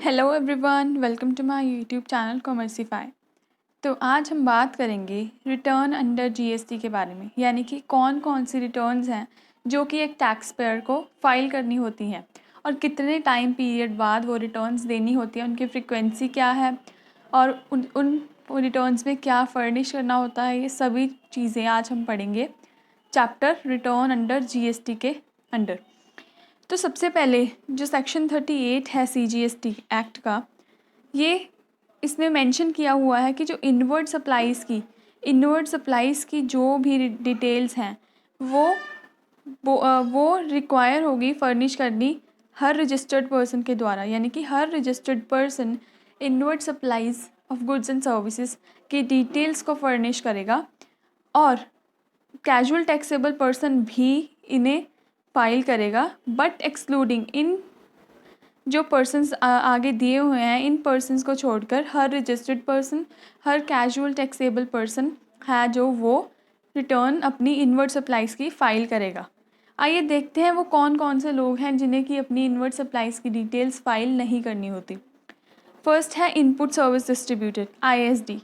Hello everyone, welcome to my YouTube channel Commercify. तो आज हम बात करेंगे रिटर्न अंडर जीएसटी के बारे में, यानी कि कौन कौन सी रिटर्न्स हैं जो कि एक टैक्स पेयर को फाइल करनी होती हैं और कितने टाइम पीरियड बाद वो रिटर्न्स देनी होती है, उनकी फ्रीक्वेंसी क्या है और उन रिटर्न्स में क्या फर्निश करना होता है। ये सभी चीज़ें आज हम पढ़ेंगे चैप्टर रिटर्न अंडर जीएसटी के अंडर। तो सबसे पहले जो सेक्शन 38 है सीजीएसटी एक्ट का, ये इसमें मेंशन किया हुआ है कि जो इनवर्ड सप्लाईज़ की जो भी डिटेल्स हैं वो रिक्वायर होगी फर्निश करनी हर रजिस्टर्ड पर्सन के द्वारा, यानी कि हर registered person inward supplies of goods and services की डिटेल्स को फर्निश करेगा और कैजुअल टैक्सेबल पर्सन भी इन्हें फाइल करेगा, बट एक्सक्लूडिंग इन जो पर्सन्स आगे दिए हुए हैं, इन पर्सन्स को छोड़कर हर रजिस्टर्ड पर्सन, हर कैजुअल टैक्सेबल पर्सन है जो वो रिटर्न अपनी इनवर्ड सप्लाईज़ की फ़ाइल करेगा। आइए देखते हैं वो कौन कौन से लोग हैं जिन्हें कि अपनी इनवर्ड सप्लाईज़ की डिटेल्स फाइल नहीं करनी होती। फर्स्ट है input service distributor ISD।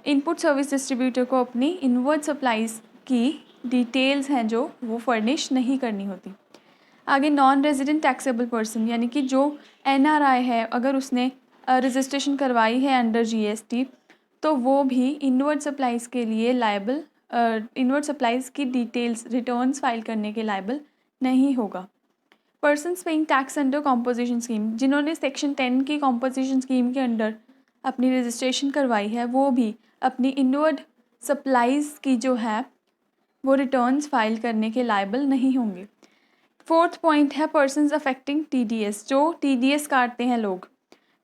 Input service distributor को अपनी इनवर्ड सप्लाईज़ की डिटेल्स हैं जो वो फर्निश नहीं करनी होती। आगे नॉन रेजिडेंट टैक्सेबल पर्सन, यानी कि जो NRI है, अगर उसने रजिस्ट्रेशन करवाई है अंडर GST तो वो भी इनवर्ड सप्लाईज़ के लिए लायबल, इनवर्ड सप्लाईज़ की डिटेल्स रिटर्न्स फाइल करने के लायबल नहीं होगा। Persons paying tax under composition scheme, जिन्होंने सेक्शन 10 की कॉम्पोजिशन स्कीम के अंडर अपनी रजिस्ट्रेशन करवाई है, वो भी अपनी इनवर्ड सप्लाईज़ की जो है वो रिटर्न्स फाइल करने के लायबल नहीं होंगे। फोर्थ पॉइंट है पर्सन्स अफेक्टिंग TDS, जो TDS काटते हैं लोग,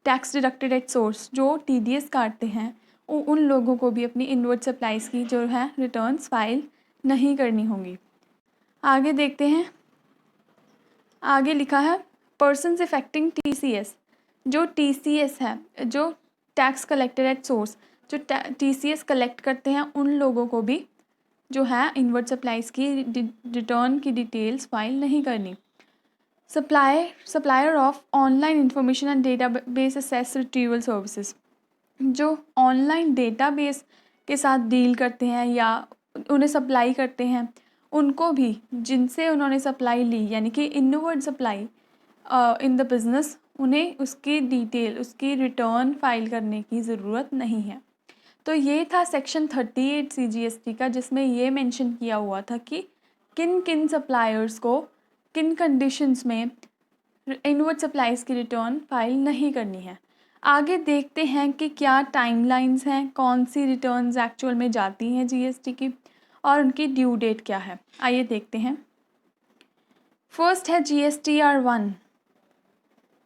टैक्स डिडक्टेड एट सोर्स, जो TDS काटते हैं उन लोगों को भी अपनी इनवर्ड सप्लाईज़ की जो है रिटर्न्स फाइल नहीं करनी होंगी। आगे देखते हैं, आगे लिखा है पर्सन्स अफेक्टिंग TCS, जो TCS है, जो टैक्स कलेक्टेड एट सोर्स, जो TCS कलेक्ट करते हैं उन लोगों को भी जो है इनवर्ड सप्लाईज़ की रिटर्न की डिटेल्स फाइल नहीं करनी। Supplier of online information and database access retrieval services, जो ऑनलाइन डेटाबेस के साथ डील करते हैं या उन्हें सप्लाई करते हैं, उनको भी जिनसे उन्होंने सप्लाई ली, यानी कि inward supply in the business, उन्हें उसकी डिटेल, उसकी रिटर्न फाइल करने की ज़रूरत नहीं है। तो ये था सेक्शन 38 CGST का, जिसमें ये मेंशन किया हुआ था कि किन किन सप्लायर्स को किन कंडीशंस में इनवर्ड सप्लाईज़ की रिटर्न फाइल नहीं करनी है। आगे देखते हैं कि क्या टाइमलाइंस हैं, कौन सी रिटर्न्स एक्चुअल में जाती हैं GST की और उनकी ड्यू डेट क्या है। आइए देखते हैं। फर्स्ट है GSTR1।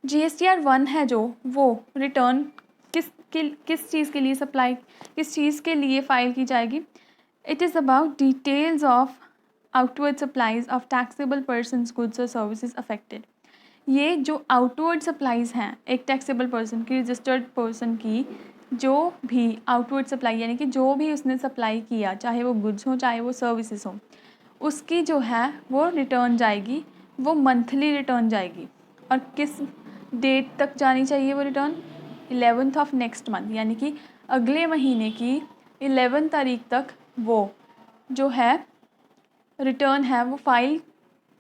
GSTR1 है जो वो रिटर्न किस चीज़ के लिए सप्लाई, किस चीज़ के लिए फ़ाइल की जाएगी। It is about details of outward supplies of taxable persons goods और सर्विसेज अफेक्टेड। ये जो आउटवर्ड सप्लाईज़ हैं एक टैक्सेबल पर्सन की, रजिस्टर्ड पर्सन की, जो भी आउटवर्ड सप्लाई, यानी कि जो भी उसने सप्लाई किया, चाहे वो गुड्स हो चाहे वो सर्विसेज हो, उसकी जो है वो रिटर्न जाएगी, वो मंथली रिटर्न जाएगी। और किस डेट तक जानी चाहिए वो return? 11th of next month, यानी कि अगले महीने की 11 तारीख तक वो जो है रिटर्न है वो फाइल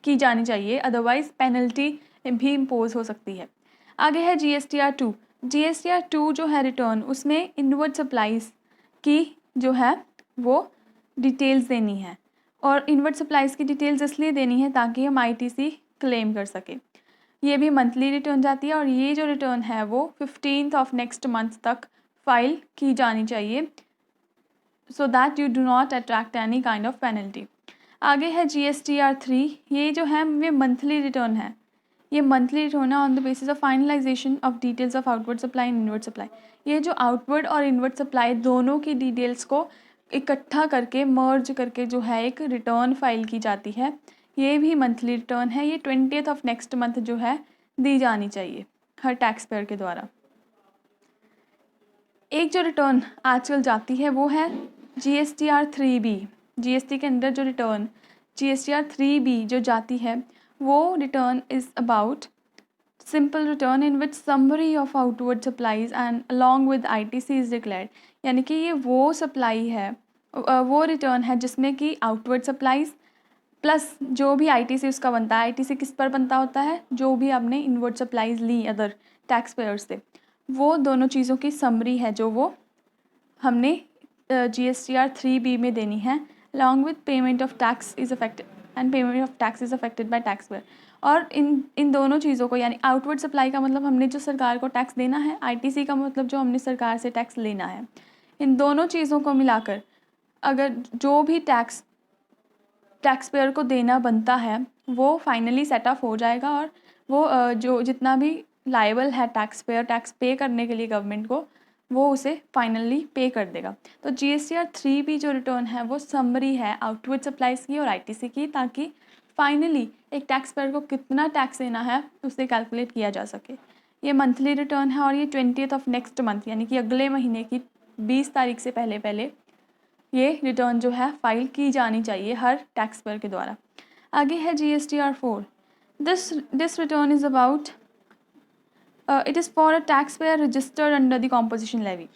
की जानी चाहिए, अदरवाइज़ पेनल्टी भी इम्पोज हो सकती है। आगे है GSTR2। GSTR2 जो है रिटर्न, उसमें इनवर्ड सप्लाईज़ की जो है वो डिटेल्स देनी है, और इनवर्ड सप्लाईज़ की डिटेल्स इसलिए देनी है ताकि हम ITC क्लेम कर सकें। ये भी मंथली रिटर्न जाती है और ये जो रिटर्न है वो 15th ऑफ नेक्स्ट मंथ तक फाइल की जानी चाहिए, so that you do not attract any kind of penalty. आगे है GSTR3। ये जो है ये मंथली रिटर्न है, ये मंथली रिटर्न है on the basis of finalisation of details of outward supply and inward supply. ये जो आउटवर्ड और इनवर्ड सप्लाई दोनों की डिटेल्स को इकट्ठा करके, मर्ज करके जो है एक रिटर्न फाइल की जाती है। ये भी मंथली रिटर्न है, ये 20th ऑफ नेक्स्ट मंथ जो है दी जानी चाहिए हर टैक्स पेयर के द्वारा। एक जो रिटर्न आजकल जाती है वो है GSTR3B। GST के अंदर जो रिटर्न GSTR3B जो जाती है वो return is about simple return in which summary of outward supplies and along with ITC is declared, यानी कि ये वो सप्लाई है, वो रिटर्न है जिसमें कि आउटवर्ड सप्लाईज प्लस जो भी ITC उसका बनता है। ITC किस पर बनता होता है? जो भी आपने इनवर्ड सप्लाईज ली अदर टैक्स पेयर्स से, वो दोनों चीज़ों की समरी है जो वो हमने GSTR 3B में देनी है। Along with payment of tax is affected and payment of tax is affected by tax payer. और इन दोनों चीज़ों को, यानी आउटवर्ड सप्लाई का मतलब हमने जो सरकार को टैक्स देना है, ITC का मतलब जो हमने सरकार से टैक्स लेना है, इन दोनों चीज़ों को मिलाकर अगर जो भी टैक्स पेयर को देना बनता है वो फाइनली सेट ऑफ हो जाएगा और वो जो जितना भी लायबल है टैक्स पेयर टैक्स पे करने के लिए गवर्नमेंट को, वो उसे फाइनली पे कर देगा। तो GSTR 3B जो रिटर्न है वो समरी है आउटवर्ड सप्लाईज की और ITC की, ताकि फाइनली एक टैक्स पेयर को कितना टैक्स देना है उसे कैलकुलेट किया जा सके। ये मंथली रिटर्न है और ये 20th ऑफ नेक्स्ट मंथ यानी कि अगले महीने की 20 तारीख से पहले पहले ये रिटर्न जो है फाइल की जानी चाहिए हर टैक्स पेयर के द्वारा। आगे है GSTR 4। This return is about it is for a tax payer registered under the composition levy.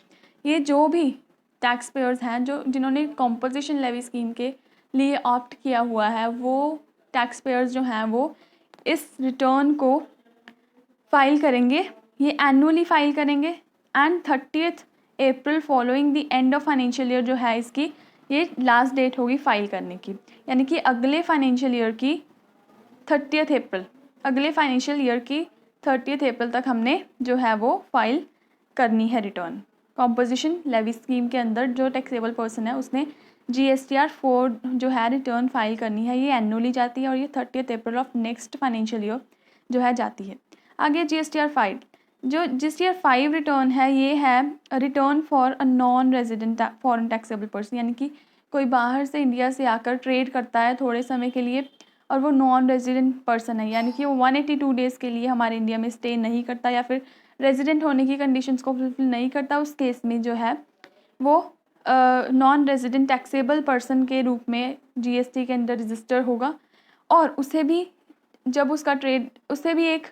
ये जो भी टैक्स पेयर्स हैं जिन्होंने कॉम्पोजिशन लेवी स्कीम के लिए ऑप्ट किया हुआ है, वो टैक्स पेयर्स जो हैं वो इस रिटर्न को फाइल करेंगे। ये एनुअली फाइल करेंगे and 30th April following the end of financial year जो है इसकी ये लास्ट डेट होगी फाइल करने की, यानी कि अगले फाइनेंशियल ईयर की 30th अप्रैल, अगले फाइनेंशियल ईयर की 30th अप्रैल तक हमने जो है वो फाइल करनी है रिटर्न। कॉम्पोजिशन लेवी स्कीम के अंदर जो टैक्सेबल पर्सन है उसने GSTR 4 जो है रिटर्न फाइल करनी है। ये एनुअली जाती है और ये 30th April of next financial year जो है जाती है। आगे GSTR 5। जो GSTR 5 रिटर्न है ये है return for a non resident foreign taxable person, यानी कि कोई बाहर से इंडिया से आकर ट्रेड करता है थोड़े समय के लिए और वो नॉन रेजिडेंट पर्सन है, यानी कि वो 182 डेज़ के लिए हमारे इंडिया में स्टे नहीं करता या फिर रेजिडेंट होने की कंडीशंस को फुलफिल नहीं करता। उस केस में जो है वो नॉन रेजिडेंट टैक्सेबल पर्सन के रूप में GST के अंदर रजिस्टर होगा और उसे भी जब उसका ट्रेड, उसे भी एक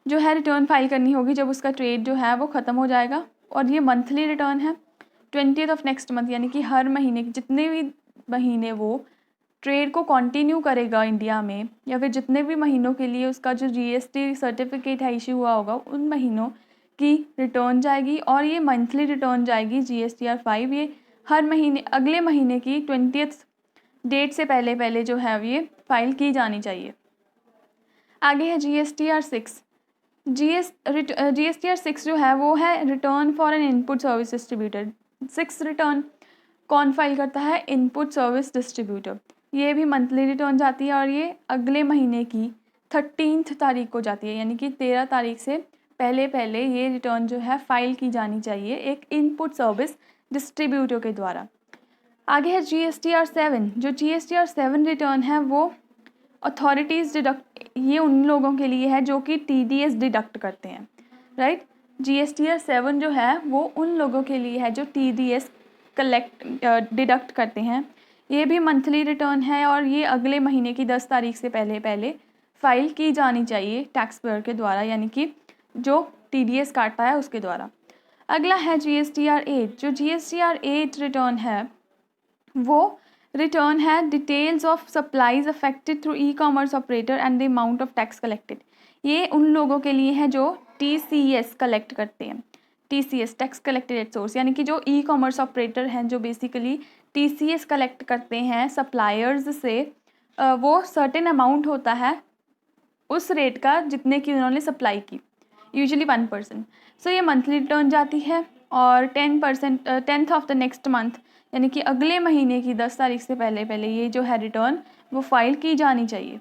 जो है रिटर्न फाइल करनी होगी जब उसका ट्रेड जो है वो ख़त्म हो जाएगा। और ये मंथली रिटर्न है 20th ऑफ नेक्स्ट मंथ, यानी कि हर महीने जितने भी महीने वो ट्रेड को कंटिन्यू करेगा इंडिया में या फिर जितने भी महीनों के लिए उसका जो GST सर्टिफिकेट है इशू हुआ होगा उन महीनों की रिटर्न जाएगी और ये मंथली रिटर्न जाएगी GSTR 5। ये हर महीने अगले महीने की 20th डेट से पहले पहले जो है ये फाइल की जानी चाहिए। आगे है GSTR 6। GSTR 6 जो है वो है return for an input service distributor. 6 return कौन फाइल करता है? Input service distributor. ये भी मंथली रिटर्न जाती है और ये अगले महीने की 13th तारीख को जाती है, यानी कि 13 तारीख से पहले पहले ये रिटर्न जो है फाइल की जानी चाहिए एक इनपुट सर्विस डिस्ट्रीब्यूटर के द्वारा। आगे है GSTR 7। जो GSTR 7 रिटर्न है वो अथॉरिटीज़ डिडक्ट, ये उन लोगों के लिए है जो कि TDS डिडक्ट करते हैं, राइट। GSTR 7 जो है वो उन लोगों के लिए है जो TDS डिडक्ट करते हैं। ये भी मंथली रिटर्न है और ये अगले महीने की 10 तारीख से पहले पहले फाइल की जानी चाहिए टैक्स पेयर के द्वारा, यानी कि जो TDS काटता है उसके द्वारा। अगला है GSTR 8। जो GSTR 8 रिटर्न है वो रिटर्न है details of supplies affected through e-commerce operator and the amount of tax collected. ये उन लोगों के लिए है जो TCS कलेक्ट करते हैं, TCS tax collected at source, यानी कि जो ई-कॉमर्स ऑपरेटर हैं जो बेसिकली TCS कलेक्ट करते हैं सप्लायर्स से। वो सर्टेन अमाउंट होता है उस रेट का जितने की उन्होंने सप्लाई की, यूजुअली 1%। सो ये मंथली रिटर्न जाती है और 10th of the next month, यानी कि अगले महीने की 10 तारीख से पहले पहले ये जो है रिटर्न वो फाइल की जानी चाहिए।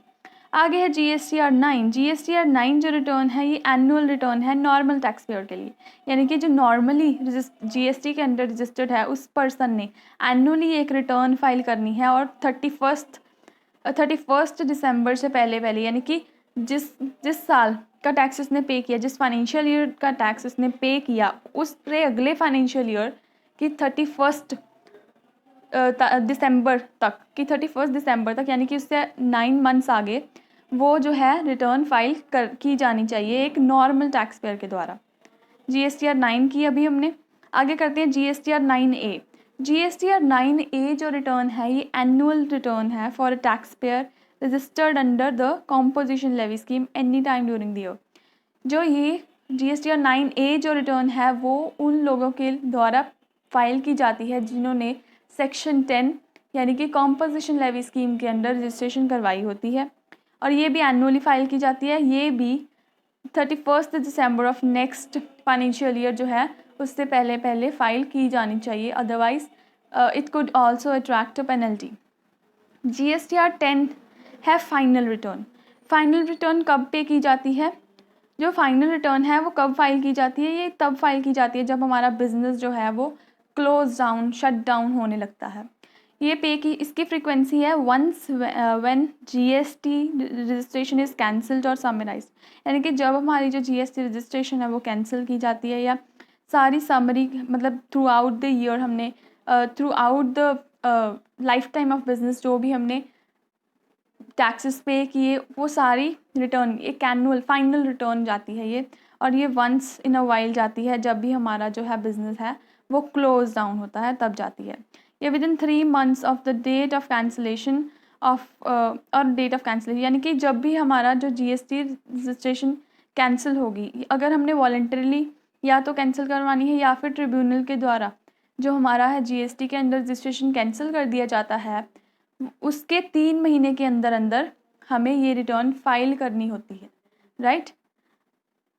आगे है GSTR 9। GSTR 9 जो रिटर्न है ये एनुअल रिटर्न है नॉर्मल टैक्स पेयर के लिए, यानी कि जो नॉर्मली GST के अंडर रजिस्टर्ड है उस पर्सन ने एनुअली एक रिटर्न फाइल करनी है और 31st दिसंबर से पहले पहले, यानी कि जिस साल का टैक्स उसने पे किया, जिस फाइनेंशियल ईयर का टैक्स उसने पे किया उससे अगले फाइनेंशियल ईयर की 31st दिसंबर तक, यानी कि उससे 9 मंथ्स आगे वो जो है रिटर्न फाइल की जानी चाहिए एक नॉर्मल टैक्स पेयर के द्वारा। GSTR 9 की अभी हमने, आगे करते हैं GSTR 9A। GSTR 9A जो रिटर्न है ये एनुअल रिटर्न है for a tax payer registered under the composition levy scheme any time during the year. जो ये GSTR 9A जो रिटर्न है वो उन लोगों के द्वारा फाइल की जाती है जिन्होंने सेक्शन 10 यानी कि कॉम्पोजिशन लेवी स्कीम के अंडर रजिस्ट्रेशन करवाई होती है, और ये भी एनुअली फाइल की जाती है। ये भी 31 December of next financial year जो है उससे पहले पहले फाइल की जानी चाहिए, otherwise it could also attract a penalty. GSTR 10 है फाइनल रिटर्न। फाइनल रिटर्न कब पे की जाती है? जो फाइनल रिटर्न है वो कब फाइल की जाती है? ये तब फाइल की जाती है जब हमारा बिजनेस जो है वो क्लोज डाउन, शट डाउन होने लगता है। ये पे की इसकी फ्रीक्वेंसी है once when GST registration is cancelled और समराइज्ड, यानी कि जब हमारी जो GST रजिस्ट्रेशन है वो कैंसिल की जाती है, या सारी समरी मतलब थ्रू आउट द ईयर हमने through out the life time of business जो भी हमने टैक्सेस पे किए वो सारी रिटर्न एक एनुअल फाइनल रिटर्न जाती है ये, और ये वंस इन अ वाइल जाती है जब भी हमारा जो है बिजनेस है वो क्लोज डाउन होता है तब जाती है। ये within 3 months of the date of cancellation of और डेट ऑफ कैंसिलेशन, यानी कि जब भी हमारा जो GST रजिस्ट्रेशन कैंसिल होगी, अगर हमने वॉलंटरीली या तो कैंसिल करवानी है या फिर ट्रिब्यूनल के द्वारा जो हमारा है GST के अंडर रजिस्ट्रेशन कैंसिल कर दिया जाता है, उसके 3 महीने के अंदर अंदर हमें ये रिटर्न फाइल करनी होती है, राइट।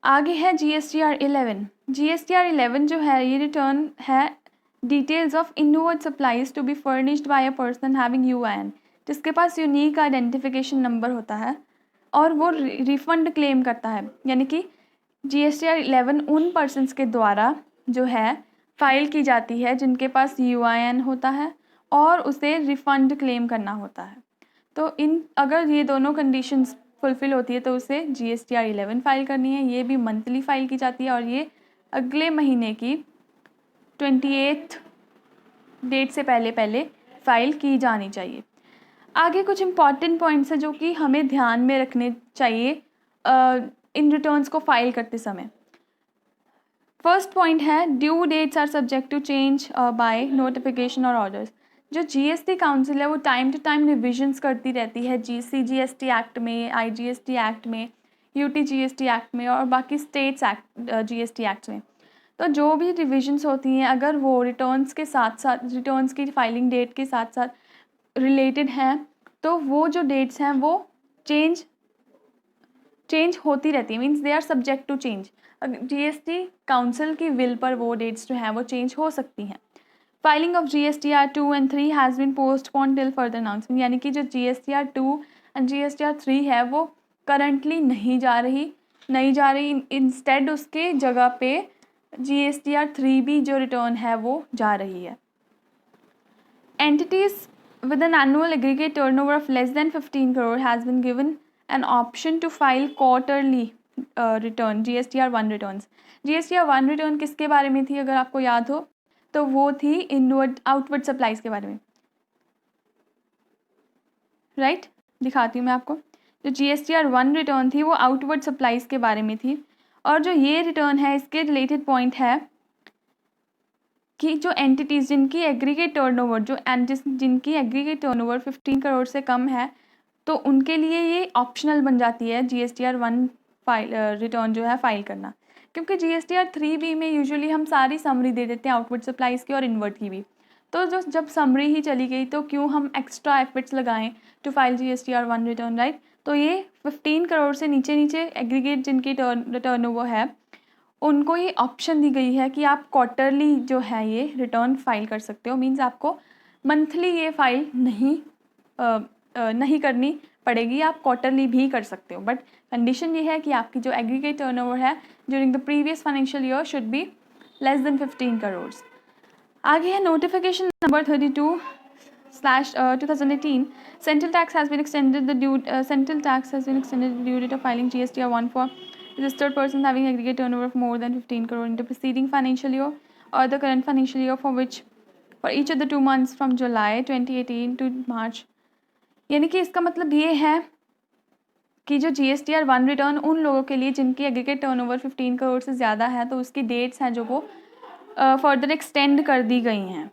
आगे है GSTR 11। GSTR 11 जो है ये रिटर्न है details of inward supplies to be furnished by a person having UIN, जिसके पास यूनिक आइडेंटिफिकेशन नंबर होता है और वो रिफंड क्लेम करता है। यानी कि GSTR 11 उन पर्सनस के द्वारा जो है फाइल की जाती है जिनके पास UIN होता है और उसे रिफ़ंड क्लेम करना होता है। तो इन अगर ये दोनों कंडीशंस फुलफ़िल होती है तो उसे GSTR 11 फाइल करनी है। ये भी मंथली फाइल की जाती है और ये अगले महीने की 28th डेट से पहले पहले फाइल की जानी चाहिए। आगे कुछ इम्पॉर्टेंट पॉइंट्स हैं जो कि हमें ध्यान में रखने चाहिए इन रिटर्न्स को फाइल करते समय। फर्स्ट पॉइंट है due dates are subject to change by notification और ऑर्डर्स। जो GST काउंसिल है वो टाइम टू टाइम रिविजन्स करती रहती है CGST एक्ट में, IGST एक्ट में, UTGST एक्ट में और बाकी स्टेट्स एक्ट GST एक्ट में। तो जो भी रिविजन्स होती हैं अगर वो रिटर्न्स के साथ साथ रिटर्न्स की फाइलिंग डेट के साथ साथ रिलेटेड हैं तो वो जो डेट्स हैं वो चेंज होती रहती है, means they are subject to change. GST council की विल पर वो डेट्स जो हैं वो चेंज हो सकती हैं। Filing of GSTR 2 and 3 has been postpone till further announcement, यानी कि जो GSTR 2 एंड GSTR 3 है वो करंटली नहीं जा रही इंस्टेड उसके जगह पे GSTR 3B जो रिटर्न है वो जा रही है। Entities with an annual aggregate turnover of less than 15 crore has been given an option to file quarterly return GSTR 1 returns। GSTR 1 return किसके बारे में थी अगर आपको याद हो तो वो थी इनवर्ड आउटवर्ड सप्लाईज के बारे में, राइट। दिखाती हूँ मैं आपको। जो GSTR 1 रिटर्न थी वो आउटवर्ड सप्लाईज के बारे में थी, और जो ये रिटर्न है इसके रिलेटेड पॉइंट है कि जो एंटिटीज़ जिनकी एग्रीगेट टर्नओवर जिनकी एग्रीगेट टर्नओवर 15 करोड़ से कम है तो उनके लिए ये ऑप्शनल बन जाती है GSTR 1 फाइल रिटर्न जो है फाइल करना, क्योंकि GSTR 3B में यूजुअली हम सारी समरी दे देते हैं आउटवर्ड सप्लाईज़ की और इनवर्ड की भी। तो जो जब समरी ही चली गई तो क्यों हम एक्स्ट्रा एफर्ट्स लगाएं to file GSTR 1 return, right. तो ये 15 करोड़ से नीचे एग्रीगेट जिनकी टर्नओवर है उनको ये ऑप्शन दी गई है कि आप क्वार्टरली जो है ये रिटर्न फाइल कर सकते हो। मींस आपको मंथली ये फाइल नहीं करनी पड़ेगी, आप क्वार्टरली भी कर सकते हो, बट कंडीशन ये है कि आपकी जो एग्रीगेट टर्नओवर है during the previous financial year should be less than 15 crore. आगे है notification number 32/2018। Central tax has been extended the due date of filing GSTR 1 for registered persons having aggregate turnover of more than 15 crore in the preceding financial year or the current financial year for each of the 2 months from July 2018 to March। यानी कि इसका मतलब ये है कि जो GSTR 1 return उन लोगों के लिए जिनकी एग्रीगेट टर्नओवर 15 करोड़ से ज़्यादा है, तो उसकी डेट्स हैं जो वो फर्दर एक्सटेंड कर दी गई हैं।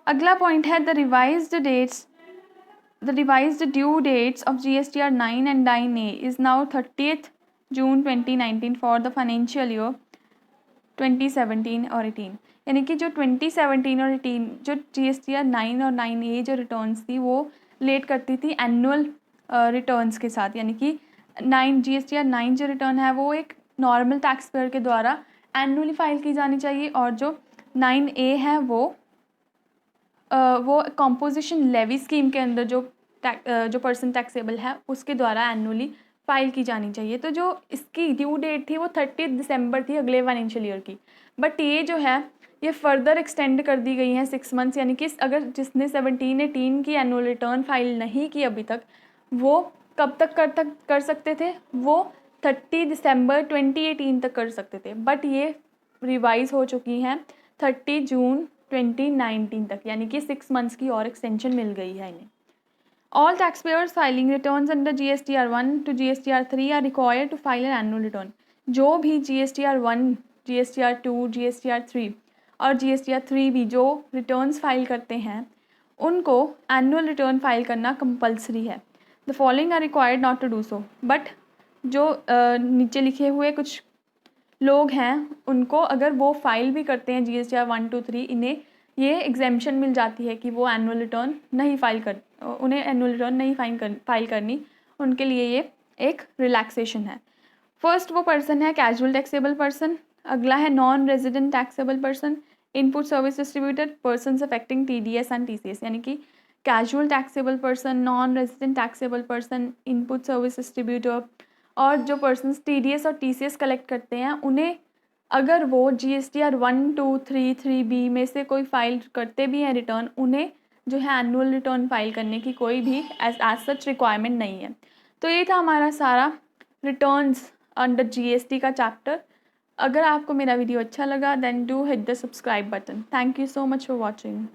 अगला पॉइंट है the revised due dates of GSTR 9 and 9A is now 30th June 2019 for the financial year 2017 और 18। यानी कि जो 2017 और 18 जो GSTR 9 और 9A जो रिटर्न्स थी वो लेट करती थी एनुअल रिटर्न्स के साथ, यानी कि GSTR 9 जो रिटर्न है वो एक नॉर्मल टैक्स पेयर के द्वारा एनुअली फाइल की जानी चाहिए, और जो 9A है वो कॉम्पोजिशन लेवी स्कीम के अंदर जो पर्सन टैक्सेबल है उसके द्वारा एनुअली फाइल की जानी चाहिए। तो जो इसकी ड्यू डेट थी वो 30 दिसंबर थी अगले फाइनेंशियल ईयर की, बट ये जो है ये फर्दर एक्सटेंड कर दी गई है 6 मंथ्स, यानी कि अगर जिसने 17-18 की एनुअल रिटर्न फाइल नहीं की अभी तक, वो कब तक कर सकते थे, वो 30 दिसंबर 2018 तक कर सकते थे, बट ये रिवाइज हो चुकी हैं 30 जून 2019 तक, यानी कि 6 मंथ्स की और एक्सटेंशन मिल गई है इन्हें। All taxpayers filing returns under GSTR 1 to GSTR 3 are required to file an annual return। जो भी GSTR 1, GSTR 2, GSTR 3 और GSTR 3 भी जो रिटर्न्स फाइल करते हैं उनको एनुअल रिटर्न फाइल करना कंपलसरी है। The following are required not to do so, but जो नीचे लिखे हुए कुछ लोग हैं उनको अगर वो फाइल भी करते हैं GSTR 1, 2, 3, इन्हें ये एग्जेम्पशन मिल जाती है कि वो एनुअल रिटर्न नहीं उन्हें एनुअल रिटर्न नहीं फाइल करनी, उनके लिए ये एक रिलैक्सेशन है। फर्स्ट वो पर्सन है कैजुअल टैक्सेबल पर्सन, अगला है non resident taxable person, input service distributor, persons affecting TDS and TCS, यानी कि casual taxable person, non resident taxable person, input service distributor और जो पर्सन्स TDS और TCS कलेक्ट करते हैं उन्हें अगर वो GSTR 1, 2, 3, 3B में से कोई फाइल करते भी हैं रिटर्न, उन्हें जो है एनुअल रिटर्न फाइल करने की कोई भी एज सच रिक्वायरमेंट नहीं है। तो ये था हमारा सारा रिटर्न्स अंडर GST का चैप्टर। अगर आपको मेरा वीडियो अच्छा लगा then do hit the subscribe button. Thank you so much for watching.